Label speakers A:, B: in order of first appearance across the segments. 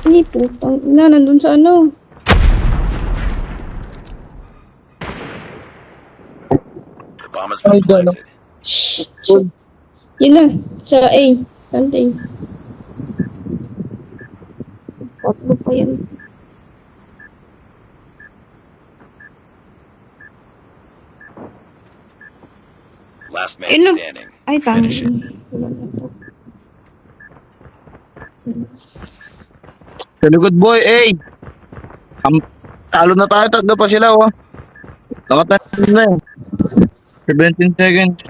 A: Ay, putang ina, nandun sa ano.
B: The bomb has been planted.
A: Shh. Yun na, sa A. Kante. Tatlo pa yan.
B: Last man
A: Ilan?
B: standing.
A: Ay,
B: Finish
A: tangin.
B: it.
A: Wala na to.
C: Very good boy, eh. Talo na tayo, tatlo pa sila, oh. Nakatayin na eh. 17 seconds.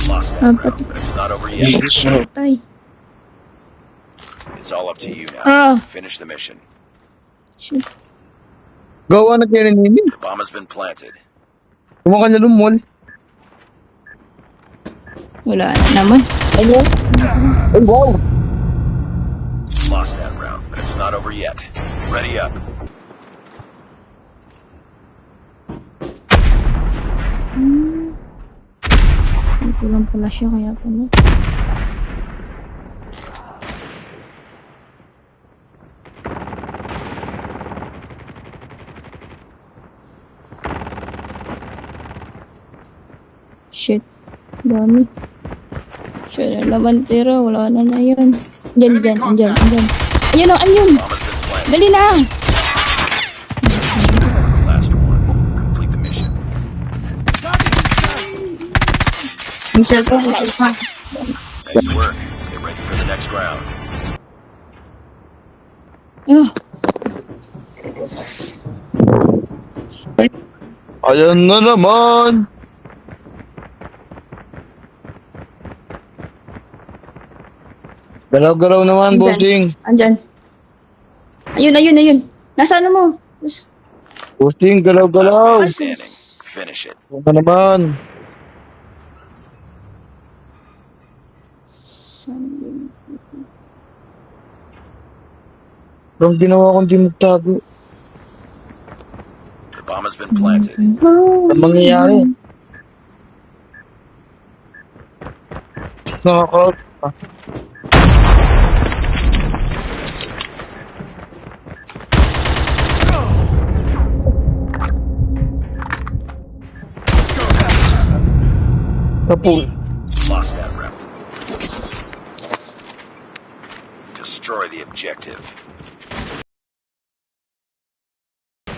B: Lost that round, but it's not over yet.
A: Tay.
B: It's all up to you now.
A: Ah.
B: Finish the mission.
A: Shoot.
C: Gawa na kayo rin hindi.
B: The bomb has been planted.
C: Kumakan na lumol.
A: Wala na naman.
C: Ano? Ay, wow.
B: Lost that round, but it's not over yet. Ready up.
A: Dito lang pala siya, kaya pala. Shit. Dami. Shit, labantero. Wala na na yun. Andyan. Ayun o, ayun.
B: Bomb has been planted.
A: Dali na.
B: Last one. Complete the mission.
A: Nice.
B: Nice work. Get ready for the next round.
A: Ah,
C: Ayan na naman. Galaw-galaw naman,
A: Andyan.
C: bossing.
A: andyan. Ayun. Nasa ano mo?
C: Bossing, galaw-galaw.
A: Ay,
B: Standing.
A: sus.
B: Finish it.
C: Ano na naman?
A: Sanding.
C: Parang ginawa kong di magtago.
B: The bomb has been planted.
A: Oh.
C: Ano mangyayari? Nakaka... Kapul.
B: Lost that round. Destroy the objective.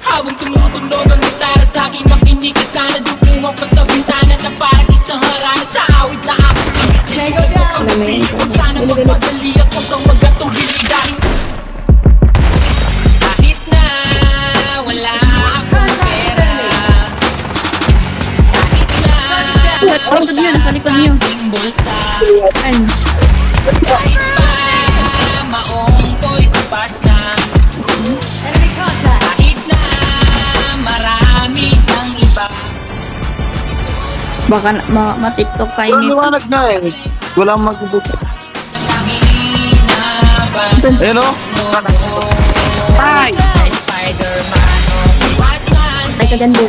D: Habang tumutunog ang gitara sa aking makinig ka sana dumungaw ka sa bintana na parang isang harana sa awit na aking Go down! Huwag sana magmadali at huwag kang magatubili dahil kahit na wala akong pera kahit na
A: Nasa likod niyo, nasa likod niyo.
D: aking bulsa
A: Ay,
D: kahit pa maong ko'y tapas na kahit na marami dyang iba
A: baka ma-tiktok tayo
C: Parang
A: nito.
C: liwanag na eh. Walang magbubuka.
D: hinaban
C: Ayan o.
A: Ay!
D: Spider-Man o Batman
A: Ay, kaganda.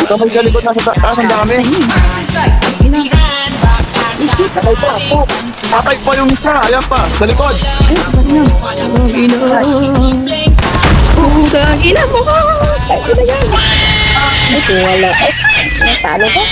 C: Ito may galikot na sa taas. Ang dami.
A: Ina.
C: Patay pa. Oh, patay pa yung isa. Ayan pa. Sa likod.
A: Ay, bagina. Bagina. Bagina mo. Ay, ina yan. Ay, wala. Ay, natalo ko.